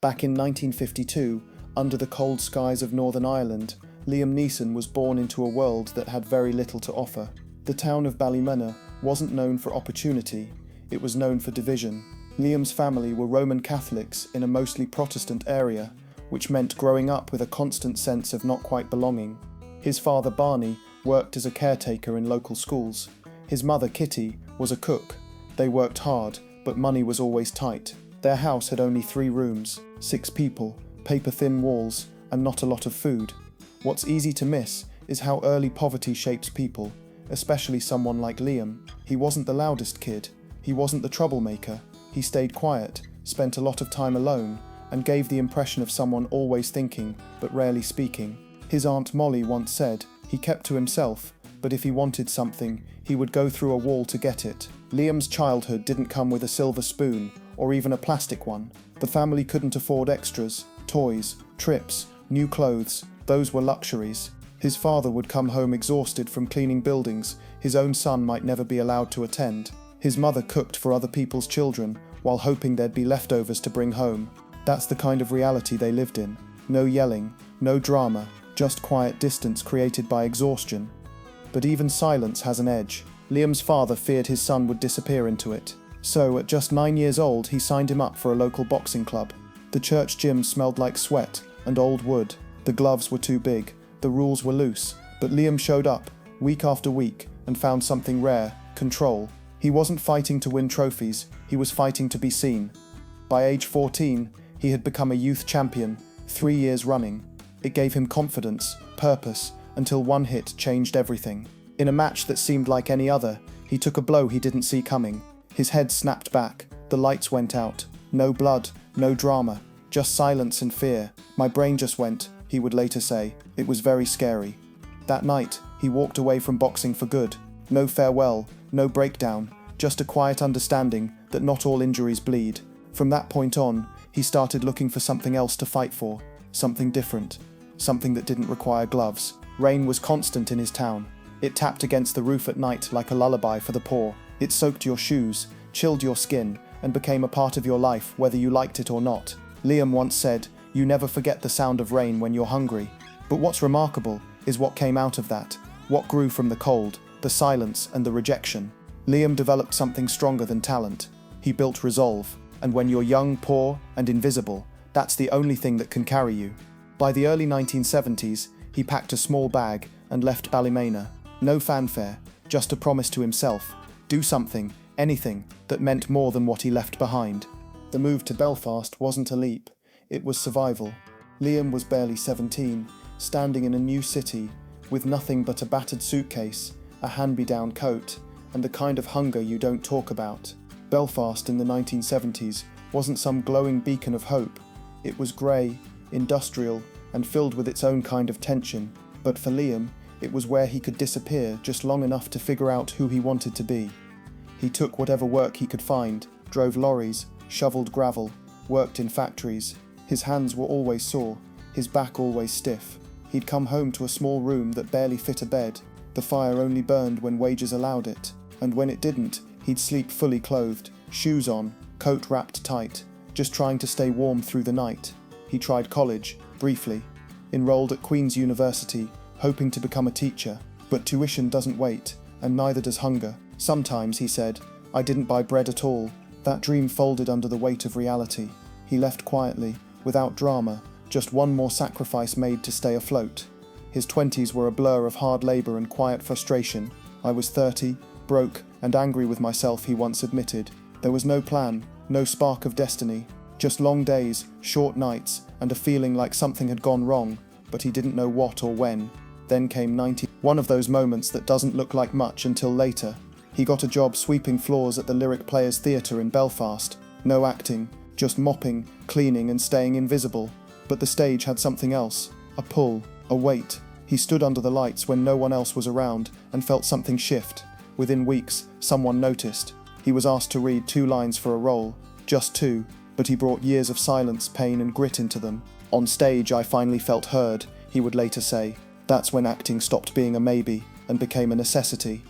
Back in 1952, under the cold skies of Northern Ireland, Liam Neeson was born into a world that had very little to offer. The town of Ballymena wasn't known for opportunity, it was known for division. Liam's family were Roman Catholics in a mostly Protestant area, which meant growing up with a constant sense of not quite belonging. His father Barney worked as a caretaker in local schools. His mother Kitty was a cook. They worked hard, but money was always tight. Their house had only 3 rooms, 6 people, paper-thin walls, and not a lot of food. What's easy to miss is how early poverty shapes people, especially someone like Liam. He wasn't the loudest kid. He wasn't the troublemaker. He stayed quiet, spent a lot of time alone, and gave the impression of someone always thinking, but rarely speaking. His Aunt Molly once said he kept to himself, but if he wanted something, he would go through a wall to get it. Liam's childhood didn't come with a silver spoon, or even a plastic one. The family couldn't afford extras, toys, trips, new clothes. Those were luxuries. His father would come home exhausted from cleaning buildings his own son might never be allowed to attend. His mother cooked for other people's children, while hoping there'd be leftovers to bring home. That's the kind of reality they lived in. No yelling, no drama, just quiet distance created by exhaustion. But even silence has an edge. Liam's father feared his son would disappear into it. So, at just 9 years old, he signed him up for a local boxing club. The church gym smelled like sweat and old wood. The gloves were too big, the rules were loose, but Liam showed up, week after week, and found something rare: control. He wasn't fighting to win trophies, he was fighting to be seen. By age 14, he had become a youth champion, 3 years running. It gave him confidence, purpose, until one hit changed everything. In a match that seemed like any other, he took a blow he didn't see coming. His head snapped back, the lights went out. No blood, no drama, just silence and fear. My brain just went, he would later say. It was very scary. That night, he walked away from boxing for good. No farewell, no breakdown, just a quiet understanding that not all injuries bleed. From that point on, he started looking for something else to fight for, something different, something that didn't require gloves. Rain was constant in his town. It tapped against the roof at night like a lullaby for the poor. It soaked your shoes, chilled your skin, and became a part of your life whether you liked it or not. Liam once said, "You never forget the sound of rain when you're hungry." But what's remarkable is what came out of that, what grew from the cold, the silence, and the rejection. Liam developed something stronger than talent. He built resolve, and when you're young, poor, and invisible, that's the only thing that can carry you. By the early 1970s, he packed a small bag and left Ballymena. No fanfare, just a promise to himself: do something, anything, that meant more than what he left behind. The move to Belfast wasn't a leap, it was survival. Liam was barely 17, standing in a new city, with nothing but a battered suitcase, a hand-me-down coat, and the kind of hunger you don't talk about. Belfast in the 1970s wasn't some glowing beacon of hope. It was grey, industrial, and filled with its own kind of tension. But for Liam, it was where he could disappear just long enough to figure out who he wanted to be. He took whatever work he could find, drove lorries, shoveled gravel, worked in factories. His hands were always sore, his back always stiff. He'd come home to a small room that barely fit a bed. The fire only burned when wages allowed it, and when it didn't, he'd sleep fully clothed, shoes on, coat wrapped tight, just trying to stay warm through the night. He tried college, briefly, enrolled at Queen's University, hoping to become a teacher. But tuition doesn't wait, and neither does hunger. Sometimes, he said, I didn't buy bread at all. That dream folded under the weight of reality. He left quietly, without drama, just one more sacrifice made to stay afloat. His 20s were a blur of hard labour and quiet frustration. I was 30, broke, and angry with myself, he once admitted. There was no plan, no spark of destiny, just long days, short nights, and a feeling like something had gone wrong, but he didn't know what or when. Then came 90, one of those moments that doesn't look like much until later. He got a job sweeping floors at the Lyric Players Theatre in Belfast. No acting, just mopping, cleaning, and staying invisible. But the stage had something else, a pull, a weight. He stood under the lights when no one else was around and felt something shift. Within weeks, someone noticed. He was asked to read 2 lines for a role, just 2, but he brought years of silence, pain, and grit into them. On stage, I finally felt heard, he would later say. That's when acting stopped being a maybe and became a necessity.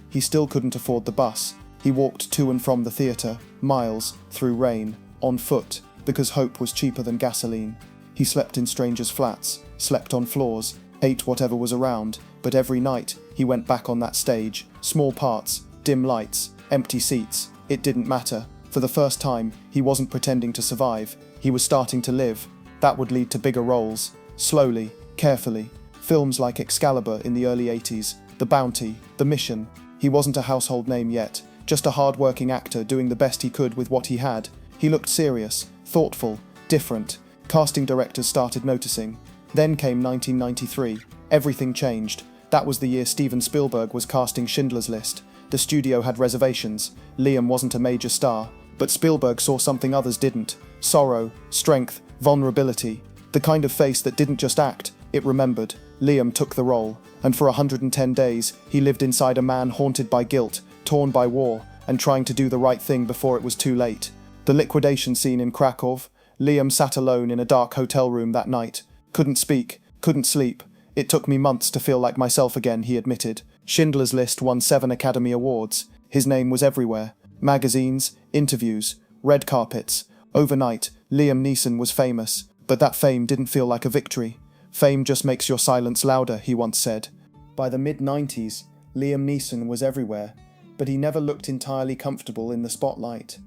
He still couldn't afford the bus. He walked to and from the theatre, miles, through rain, on foot. because hope was cheaper than gasoline. He slept in strangers' flats, slept on floors, ate whatever was around, but every night he went back on that stage. Small parts, dim lights, empty seats. It didn't matter. For the first time, he wasn't pretending to survive. He was starting to live. That would lead to bigger roles. Slowly, carefully. Films like Excalibur in the early 80s, The Bounty, The Mission. He wasn't a household name yet, just a hard-working actor doing the best he could with what he had. He looked serious, thoughtful, different. Casting directors started noticing. Then came 1993. Everything changed. That was the year Steven Spielberg was casting Schindler's List. The studio had reservations. Liam wasn't a major star. But Spielberg saw something others didn't. Sorrow, strength, vulnerability. The kind of face that didn't just act, it remembered. Liam took the role. And for 110 days, he lived inside a man haunted by guilt, torn by war, and trying to do the right thing before it was too late. The liquidation scene in Krakow. Liam sat alone in a dark hotel room that night. Couldn't speak, couldn't sleep. It took me months to feel like myself again, he admitted. Schindler's List won 7 Academy Awards. His name was everywhere. Magazines, interviews, red carpets. Overnight, Liam Neeson was famous. But that fame didn't feel like a victory. Fame just makes your silence louder, he once said. By the mid-90s, Liam Neeson was everywhere. But he never looked entirely comfortable in the spotlight.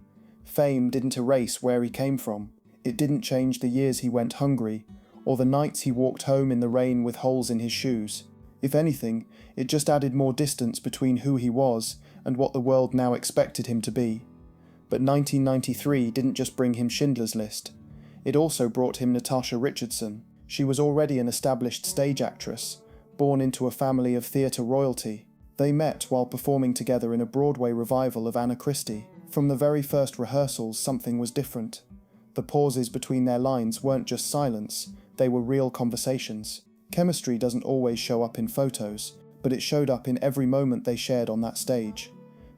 Fame didn't erase where he came from. It didn't change the years he went hungry, or the nights he walked home in the rain with holes in his shoes. If anything, it just added more distance between who he was and what the world now expected him to be. But 1993 didn't just bring him Schindler's List. It also brought him Natasha Richardson. She was already an established stage actress, born into a family of theatre royalty. They met while performing together in a Broadway revival of Anna Christie. From the very first rehearsals, something was different. The pauses between their lines weren't just silence, they were real conversations. Chemistry doesn't always show up in photos, but it showed up in every moment they shared on that stage.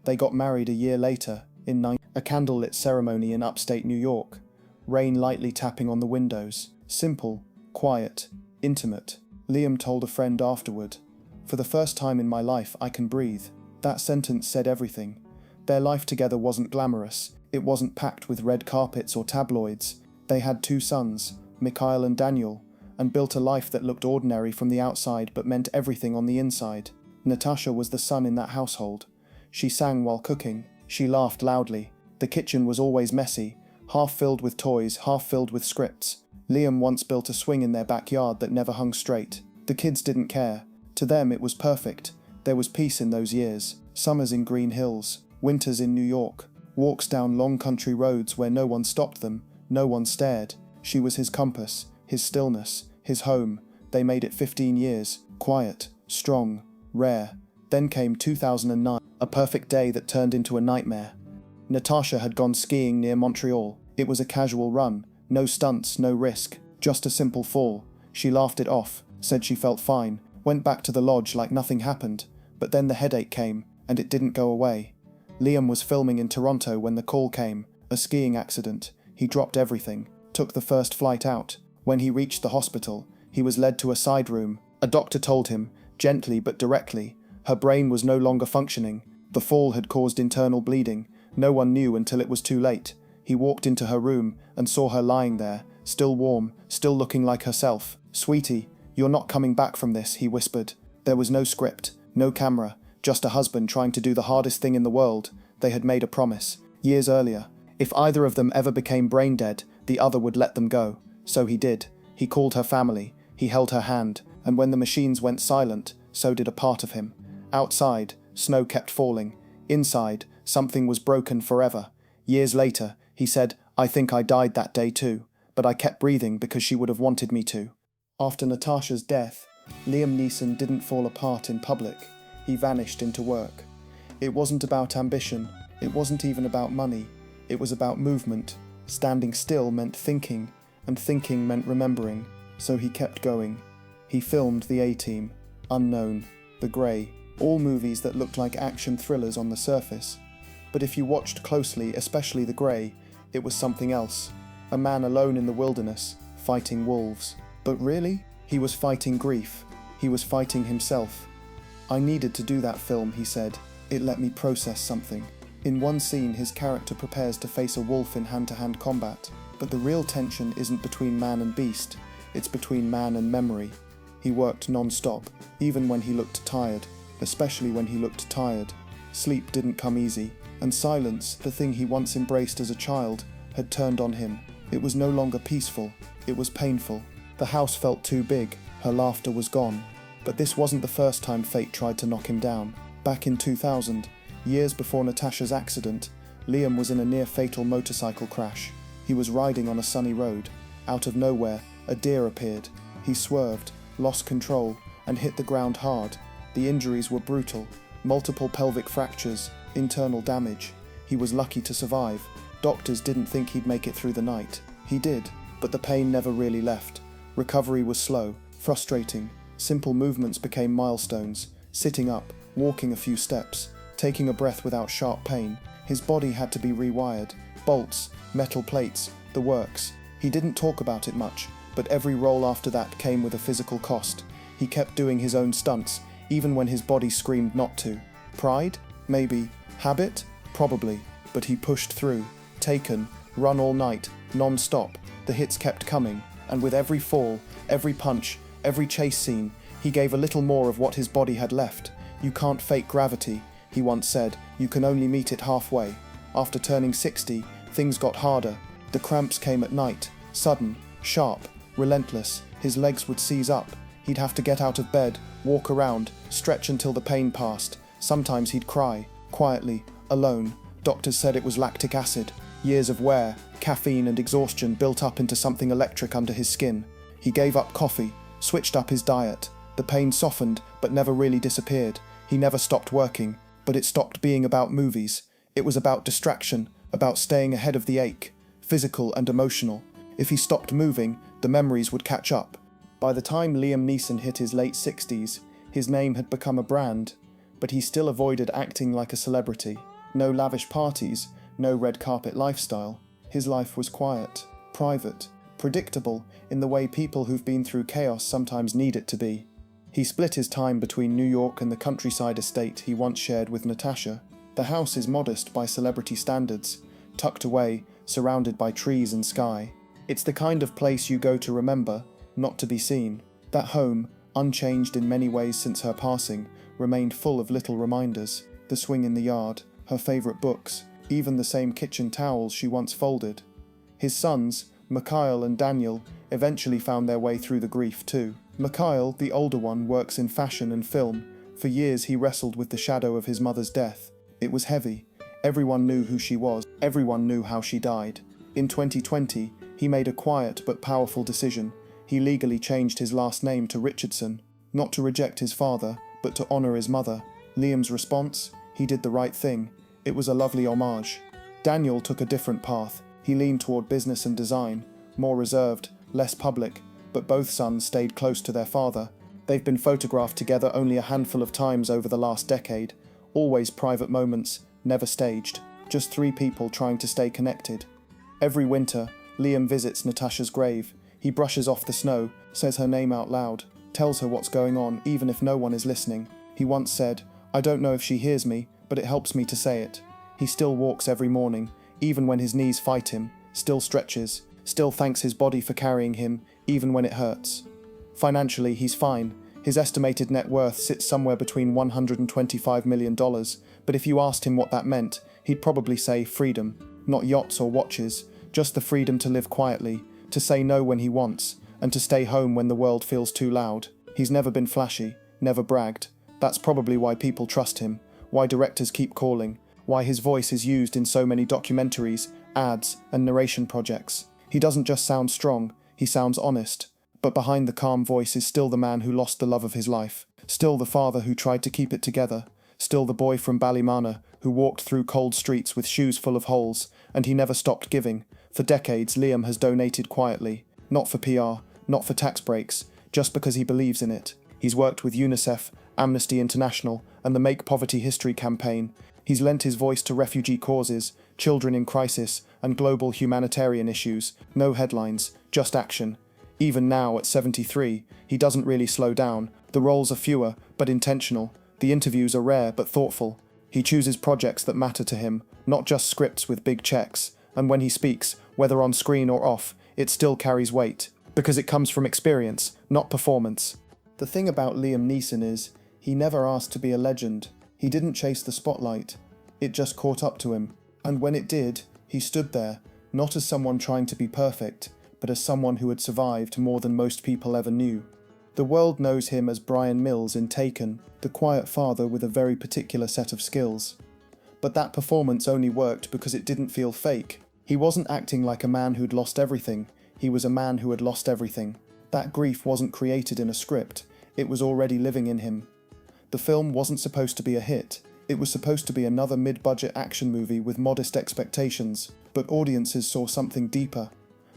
They got married a year later, in a candlelit ceremony in upstate New York. Rain lightly tapping on the windows. Simple, quiet, intimate. Liam told a friend afterward, "For the first time in my life, I can breathe." That sentence said everything. Their life together wasn't glamorous. It wasn't packed with red carpets or tabloids. They had 2 sons, Mikhail and Daniel, and built a life that looked ordinary from the outside but meant everything on the inside. Natasha was the sun in that household. She sang while cooking. She laughed loudly. The kitchen was always messy, half filled with toys, half filled with scripts. Liam once built a swing in their backyard that never hung straight. The kids didn't care. To them it was perfect. There was peace in those years. Summers in Green Hills, winters in New York. Walks down long country roads where no one stopped them, no one stared. She was his compass, his stillness, his home. They made it 15 years, quiet, strong, rare. Then came 2009, a perfect day that turned into a nightmare. Natasha had gone skiing near Montreal. It was a casual run, no stunts, no risk, just a simple fall. She laughed it off, said she felt fine, went back to the lodge like nothing happened. But then the headache came, and it didn't go away. Liam was filming in Toronto when the call came, a skiing accident. He dropped everything, took the first flight out. When he reached the hospital, he was led to a side room. A doctor told him, gently but directly, her brain was no longer functioning. The fall had caused internal bleeding. No one knew until it was too late. He walked into her room and saw her lying there, still warm, still looking like herself. "Sweetie, you're not coming back from this," he whispered. There was no script, no camera, just a husband trying to do the hardest thing in the world. They had made a promise, years earlier. If either of them ever became brain dead, the other would let them go. So he did. He called her family. He held her hand. And when the machines went silent, so did a part of him. Outside, snow kept falling. Inside, something was broken forever. Years later, he said, "I think I died that day too, but I kept breathing because she would have wanted me to." After Natasha's death, Liam Neeson didn't fall apart in public. He vanished into work. It wasn't about ambition. It wasn't even about money. It was about movement. Standing still meant thinking, and thinking meant remembering. So he kept going. He filmed The A-Team, Unknown, The Grey, all movies that looked like action thrillers on the surface. But if you watched closely, especially The Grey, it was something else. A man alone in the wilderness, fighting wolves. But really, he was fighting grief. He was fighting himself. "I needed to do that film," he said. "It let me process something." In one scene, his character prepares to face a wolf in hand-to-hand combat. But the real tension isn't between man and beast, it's between man and memory. He worked non-stop, even when he looked tired, especially when he looked tired. Sleep didn't come easy, and silence, the thing he once embraced as a child, had turned on him. It was no longer peaceful, it was painful. The house felt too big, her laughter was gone. But this wasn't the first time fate tried to knock him down. Back in 2000, years before Natasha's accident, Liam was in a near-fatal motorcycle crash. He was riding on a sunny road. Out of nowhere, a deer appeared. He swerved, lost control, and hit the ground hard. The injuries were brutal. Multiple pelvic fractures, internal damage. He was lucky to survive. Doctors didn't think he'd make it through the night. He did, but the pain never really left. Recovery was slow, frustrating. Simple movements became milestones. Sitting up, walking a few steps, taking a breath without sharp pain. His body had to be rewired. Bolts, metal plates, the works. He didn't talk about it much, but every roll after that came with a physical cost. He kept doing his own stunts, even when his body screamed not to. Pride? Maybe. Habit? Probably. But he pushed through. Taken, run all night, non-stop. The hits kept coming, and with every fall, every punch, every chase scene, he gave a little more of what his body had left. You can't fake gravity, he once said. You can only meet it halfway. After turning 60, things got harder. The cramps came at night, sudden, sharp, relentless. His legs would seize up. He'd have to get out of bed, walk around, stretch until the pain passed. Sometimes he'd cry, quietly, alone. Doctors said it was lactic acid. Years of wear, caffeine and exhaustion built up into something electric under his skin. He gave up coffee, switched up his diet. The pain softened, but never really disappeared. He never stopped working, but it stopped being about movies. It was about distraction, about staying ahead of the ache, physical and emotional. If he stopped moving, the memories would catch up. By the time Liam Neeson hit his late 60s, his name had become a brand, but he still avoided acting like a celebrity. No lavish parties, no red carpet lifestyle. His life was quiet, private, predictable in the way people who've been through chaos sometimes need it to be. He split his time between New York and the countryside estate he once shared with Natasha. The house is modest by celebrity standards, tucked away, surrounded by trees and sky. It's the kind of place you go to remember, not to be seen. That home, unchanged in many ways since her passing, remained full of little reminders. The swing in the yard, her favourite books, even the same kitchen towels she once folded. His sons, Mikhail and Daniel, eventually found their way through the grief too. Mikhail, the older one, works in fashion and film. For years he wrestled with the shadow of his mother's death. It was heavy. Everyone knew who she was. Everyone knew how she died. In 2020, he made a quiet but powerful decision. He legally changed his last name to Richardson, not to reject his father, but to honour his mother. Liam's response? He did the right thing. It was a lovely homage. Daniel took a different path. He leaned toward business and design, more reserved, less public, but both sons stayed close to their father. They've been photographed together only a handful of times over the last decade, always private moments, never staged, just three people trying to stay connected. Every winter, Liam visits Natasha's grave. He brushes off the snow, says her name out loud, tells her what's going on even if no one is listening. He once said, "I don't know if she hears me, but it helps me to say it." He still walks every morning, even when his knees fight him, still stretches, still thanks his body for carrying him, even when it hurts. Financially, he's fine. His estimated net worth sits somewhere between $125 million, but if you asked him what that meant, he'd probably say freedom. Not yachts or watches, just the freedom to live quietly, to say no when he wants, and to stay home when the world feels too loud. He's never been flashy, never bragged. That's probably why people trust him, why directors keep calling, why his voice is used in so many documentaries, ads, and narration projects. He doesn't just sound strong, he sounds honest. But behind the calm voice is still the man who lost the love of his life, still the father who tried to keep it together, still the boy from Ballymena who walked through cold streets with shoes full of holes, and he never stopped giving. For decades, Liam has donated quietly, not for PR, not for tax breaks, just because he believes in it. He's worked with UNICEF, Amnesty International, and the Make Poverty History campaign. He's lent his voice to refugee causes, children in crisis, and global humanitarian issues. No headlines, just action. Even now, at 73, he doesn't really slow down. The roles are fewer, but intentional. The interviews are rare, but thoughtful. He chooses projects that matter to him, not just scripts with big checks. And when he speaks, whether on screen or off, it still carries weight, because it comes from experience, not performance. The thing about Liam Neeson is, he never asked to be a legend. He didn't chase the spotlight. It just caught up to him. And when it did, he stood there, not as someone trying to be perfect, but as someone who had survived more than most people ever knew. The world knows him as Brian Mills in Taken, the quiet father with a very particular set of skills. But that performance only worked because it didn't feel fake. He wasn't acting like a man who'd lost everything. He was a man who had lost everything. That grief wasn't created in a script. It was already living in him. The film wasn't supposed to be a hit. It was supposed to be another mid-budget action movie with modest expectations, but audiences saw something deeper.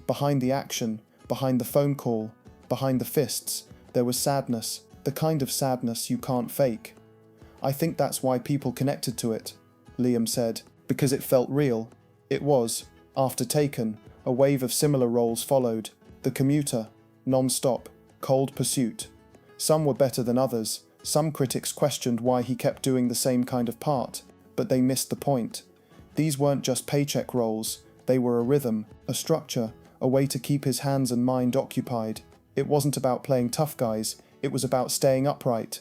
Behind the action, behind the phone call, behind the fists, there was sadness, the kind of sadness you can't fake. I think that's why people connected to it, Liam said, because it felt real. It was, after Taken, a wave of similar roles followed. The Commuter, Non-Stop, Cold Pursuit. Some were better than others. Some critics questioned why he kept doing the same kind of part, but they missed the point. These weren't just paycheck roles, they were a rhythm, a structure, a way to keep his hands and mind occupied. It wasn't about playing tough guys, it was about staying upright.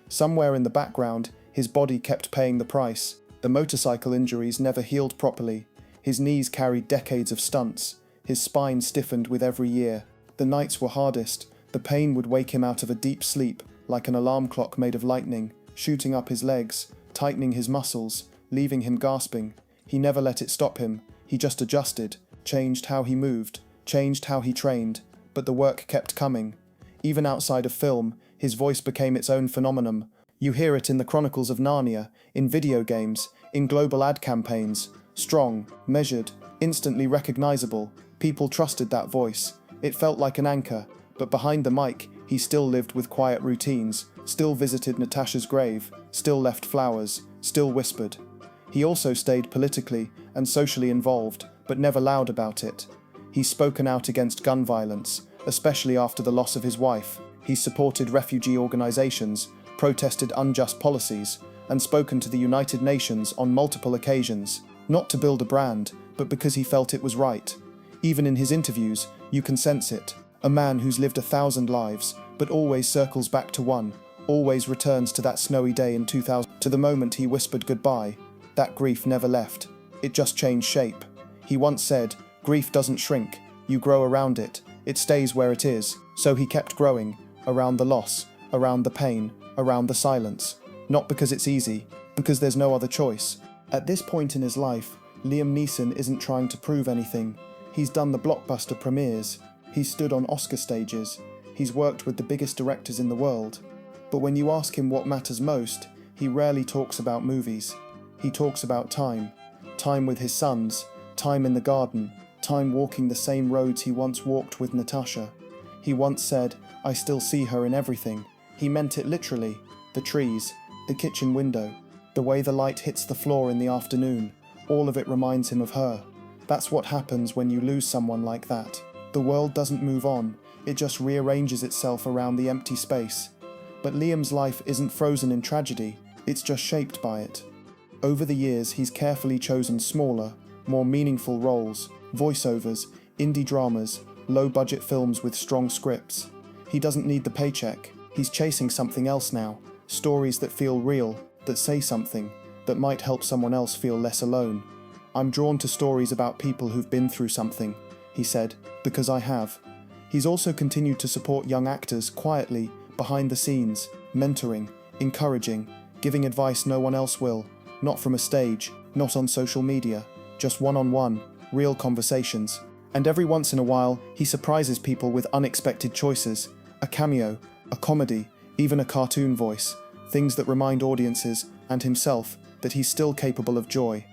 Somewhere in the background, his body kept paying the price. The motorcycle injuries never healed properly. His knees carried decades of stunts. His spine stiffened with every year. The nights were hardest. The pain would wake him out of a deep sleep, like an alarm clock made of lightning, shooting up his legs, tightening his muscles, leaving him gasping. He never let it stop him. He just adjusted, changed how he moved, changed how he trained, but the work kept coming. Even outside of film, his voice became its own phenomenon. You hear it in the Chronicles of Narnia, in video games, in global ad campaigns. Strong, measured, instantly recognizable. People trusted that voice. It felt like an anchor, but behind the mic, he still lived with quiet routines, still visited Natasha's grave, still left flowers, still whispered. He also stayed politically and socially involved, but never loud about it. He's spoken out against gun violence, especially after the loss of his wife. He's supported refugee organizations, protested unjust policies, and spoken to the United Nations on multiple occasions, not to build a brand, but because he felt it was right. Even in his interviews, you can sense it. A man who's lived 1,000 lives, but always circles back to one, always returns to that snowy day in 2000, to the moment he whispered goodbye. That grief never left. It just changed shape. He once said, "Grief doesn't shrink. You grow around it. It stays where it is." So he kept growing, around the loss, around the pain, around the silence. Not because it's easy, because there's no other choice. At this point in his life, Liam Neeson isn't trying to prove anything. He's done the blockbuster premieres. He's stood on Oscar stages. He's worked with the biggest directors in the world. But when you ask him what matters most, he rarely talks about movies. He talks about time. Time with his sons, time in the garden, time walking the same roads he once walked with Natasha. He once said, "I still see her in everything." He meant it literally. The trees, the kitchen window, the way the light hits the floor in the afternoon, all of it reminds him of her. That's what happens when you lose someone like that. The world doesn't move on, it just rearranges itself around the empty space. But Liam's life isn't frozen in tragedy, it's just shaped by it. Over the years, he's carefully chosen smaller, more meaningful roles, voiceovers, indie dramas, low-budget films with strong scripts. He doesn't need the paycheck. He's chasing something else now. Stories that feel real, that say something, that might help someone else feel less alone. "I'm drawn to stories about people who've been through something," he said, "because I have." He's also continued to support young actors quietly, behind the scenes, mentoring, encouraging, giving advice no one else will. Not from a stage, not on social media, just one-on-one, real conversations. And every once in a while, he surprises people with unexpected choices. A cameo, a comedy, even a cartoon voice. Things that remind audiences, and himself, that he's still capable of joy.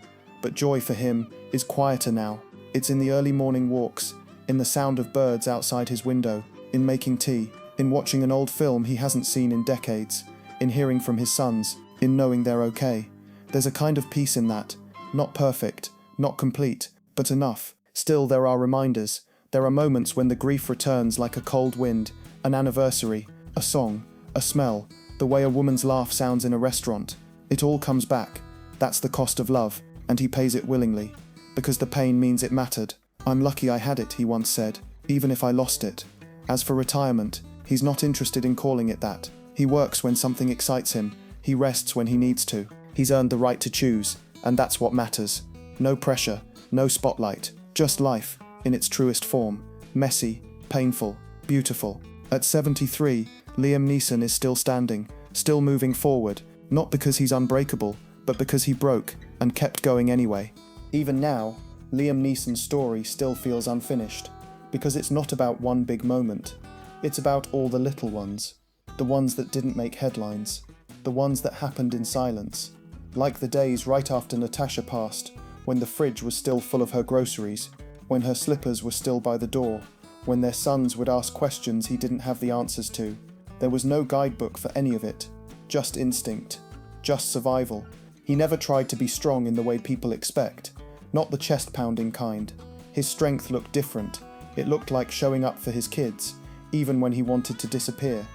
But joy for him is quieter now. It's in the early morning walks, in the sound of birds outside his window, in making tea, in watching an old film he hasn't seen in decades, in hearing from his sons, in knowing they're okay. There's a kind of peace in that. Not perfect, not complete, but enough. Still, there are reminders. There are moments when the grief returns like a cold wind, an anniversary, a song, a smell, the way a woman's laugh sounds in a restaurant. It all comes back. That's the cost of love, and he pays it willingly, because the pain means it mattered. "I'm lucky I had it," he once said, "even if I lost it." As for retirement, he's not interested in calling it that. He works when something excites him. He rests when he needs to. He's earned the right to choose, and that's what matters. No pressure, no spotlight, just life, in its truest form. Messy, painful, beautiful. At 73, Liam Neeson is still standing, still moving forward, not because he's unbreakable, but because he broke and kept going anyway. Even now, Liam Neeson's story still feels unfinished, because it's not about one big moment. It's about all the little ones, the ones that didn't make headlines, the ones that happened in silence, like the days right after Natasha passed, when the fridge was still full of her groceries, when her slippers were still by the door, when their sons would ask questions he didn't have the answers to. There was no guidebook for any of it, just instinct, just survival. He never tried to be strong in the way people expect, not the chest-pounding kind. His strength looked different. It looked like showing up for his kids, even when he wanted to disappear.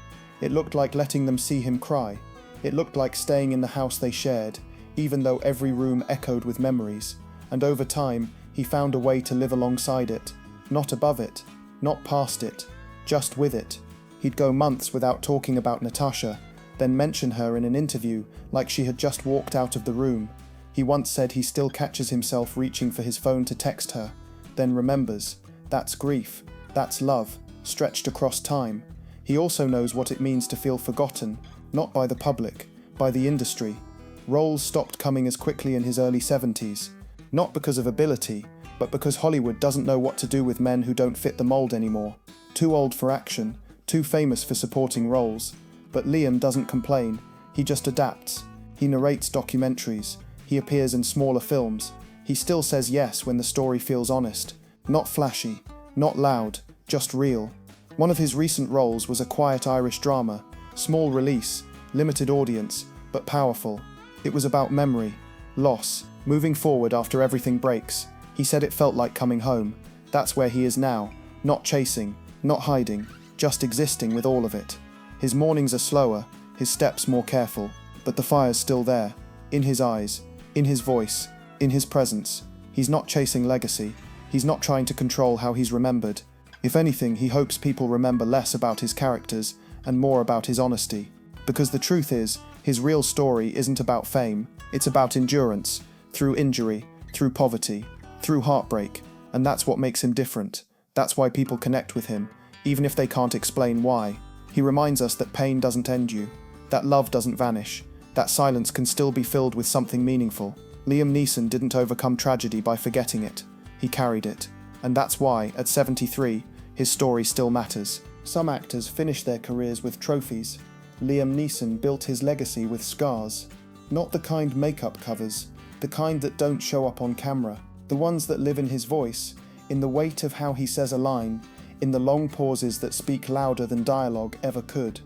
It looked like letting them see him cry. It looked like staying in the house they shared, even though every room echoed with memories. And over time, he found a way to live alongside it, not above it, not past it, just with it. He'd go months without talking about Natasha, then mention her in an interview like she had just walked out of the room. He once said he still catches himself reaching for his phone to text her, then remembers. That's grief, that's love, stretched across time. He also knows what it means to feel forgotten, not by the public, by the industry. Roles stopped coming as quickly in his early 70s, not because of ability, but because Hollywood doesn't know what to do with men who don't fit the mold anymore. Too old for action, too famous for supporting roles. But Liam doesn't complain, he just adapts. He narrates documentaries, he appears in smaller films. He still says yes when the story feels honest. Not flashy, not loud, just real. One of his recent roles was a quiet Irish drama, small release, limited audience, but powerful. It was about memory, loss, moving forward after everything breaks. He said it felt like coming home. That's where he is now, not chasing, not hiding, just existing with all of it. His mornings are slower, his steps more careful, but the fire's still there, in his eyes, in his voice, in his presence. He's not chasing legacy. He's not trying to control how he's remembered. If anything, he hopes people remember less about his characters and more about his honesty. Because the truth is, his real story isn't about fame, it's about endurance, through injury, through poverty, through heartbreak, and that's what makes him different. That's why people connect with him, even if they can't explain why. He reminds us that pain doesn't end you, that love doesn't vanish, that silence can still be filled with something meaningful. Liam Neeson didn't overcome tragedy by forgetting it. He carried it. And that's why, at 73, his story still matters. Some actors finish their careers with trophies. Liam Neeson built his legacy with scars. Not the kind makeup covers, the kind that don't show up on camera. The ones that live in his voice, in the weight of how he says a line, in the long pauses that speak louder than dialogue ever could.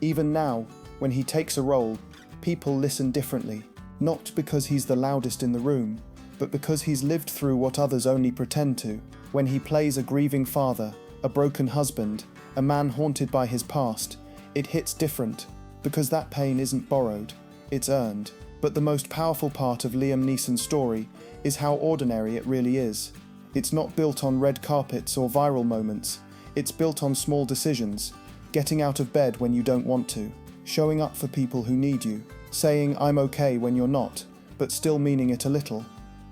Even now, when he takes a role, people listen differently, not because he's the loudest in the room, but because he's lived through what others only pretend to. When he plays a grieving father, a broken husband, a man haunted by his past, it hits different, because that pain isn't borrowed, it's earned. But the most powerful part of Liam Neeson's story is how ordinary it really is. It's not built on red carpets or viral moments. It's built on small decisions, getting out of bed when you don't want to, showing up for people who need you, saying I'm okay when you're not, but still meaning it a little.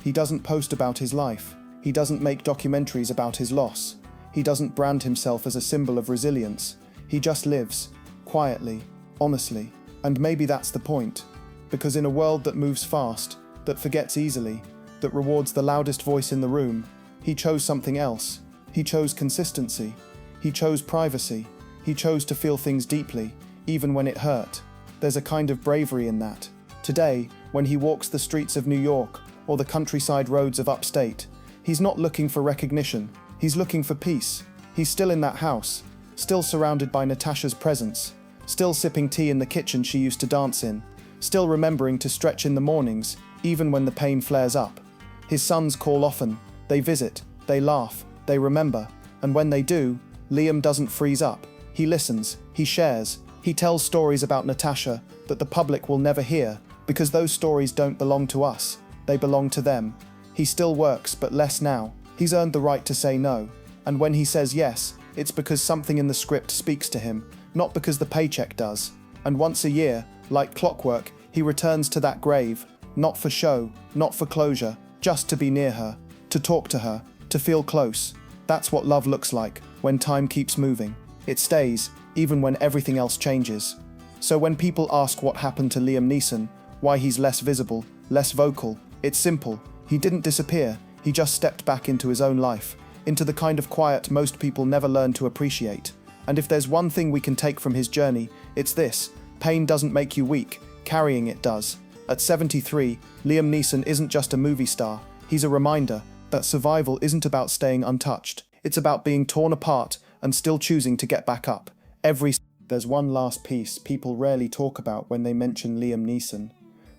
He doesn't post about his life. He doesn't make documentaries about his loss. He doesn't brand himself as a symbol of resilience. He just lives, quietly, honestly. And maybe that's the point. Because in a world that moves fast, that forgets easily, that rewards the loudest voice in the room, he chose something else. He chose consistency. He chose privacy. He chose to feel things deeply, even when it hurt. There's a kind of bravery in that. Today, when he walks the streets of New York or the countryside roads of upstate, he's not looking for recognition. He's looking for peace. He's still in that house, still surrounded by Natasha's presence, still sipping tea in the kitchen she used to dance in, still remembering to stretch in the mornings, even when the pain flares up. His sons call often. They visit. They laugh. They remember. And when they do, Liam doesn't freeze up. He listens. He shares. He tells stories about Natasha that the public will never hear, because those stories don't belong to us. They belong to them. He still works, but less now. He's earned the right to say no, and when he says yes, it's because something in the script speaks to him, not because the paycheck does. And once a year, like clockwork, he returns to that grave, not for show, not for closure, just to be near her, to talk to her, to feel close. That's what love looks like, when time keeps moving. It stays, even when everything else changes. So when people ask what happened to Liam Neeson, why he's less visible, less vocal, it's simple. He didn't disappear, he just stepped back into his own life, into the kind of quiet most people never learn to appreciate. And if there's one thing we can take from his journey, it's this: pain doesn't make you weak, carrying it does. At 73, Liam Neeson isn't just a movie star, he's a reminder that survival isn't about staying untouched. It's about being torn apart and still choosing to get back up. There's one last piece people rarely talk about when they mention Liam Neeson: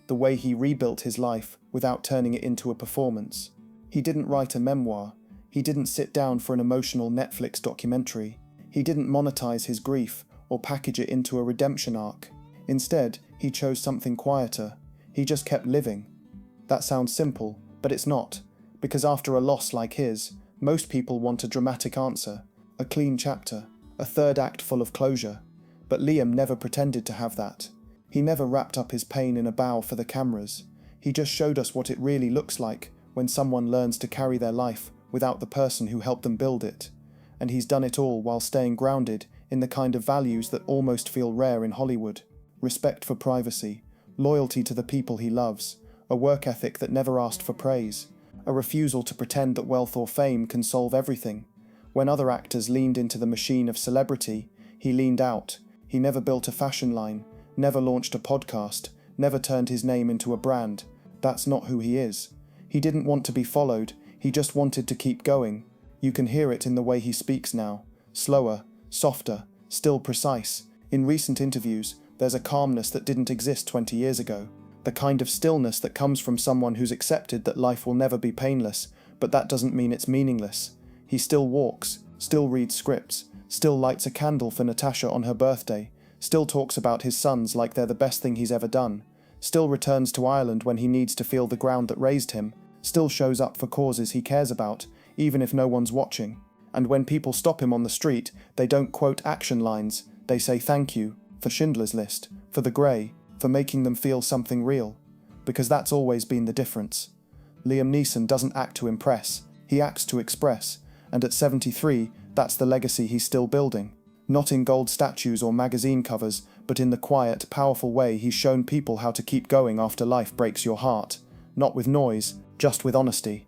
the way he rebuilt his life without turning it into a performance. He didn't write a memoir. He didn't sit down for an emotional Netflix documentary. He didn't monetize his grief or package it into a redemption arc. Instead, he chose something quieter. He just kept living. That sounds simple, but it's not, because after a loss like his, most people want a dramatic answer, a clean chapter, a third act full of closure. But Liam never pretended to have that. He never wrapped up his pain in a bow for the cameras. He just showed us what it really looks like when someone learns to carry their life without the person who helped them build it. And he's done it all while staying grounded in the kind of values that almost feel rare in Hollywood: respect for privacy, loyalty to the people he loves, a work ethic that never asked for praise, a refusal to pretend that wealth or fame can solve everything. When other actors leaned into the machine of celebrity, he leaned out. He never built a fashion line, never launched a podcast, never turned his name into a brand. That's not who he is. He didn't want to be followed, he just wanted to keep going. You can hear it in the way he speaks now. Slower, softer, still precise. In recent interviews, there's a calmness that didn't exist 20 years ago. The kind of stillness that comes from someone who's accepted that life will never be painless, but that doesn't mean it's meaningless. He still walks, still reads scripts, still lights a candle for Natasha on her birthday, still talks about his sons like they're the best thing he's ever done, still returns to Ireland when he needs to feel the ground that raised him, still shows up for causes he cares about, even if no one's watching. And when people stop him on the street, they don't quote action lines, they say thank you, for Schindler's List, for The Grey, for making them feel something real. Because that's always been the difference. Liam Neeson doesn't act to impress, he acts to express, and at 73, that's the legacy he's still building. Not in gold statues or magazine covers, but in the quiet, powerful way he's shown people how to keep going after life breaks your heart. Not with noise, just with honesty.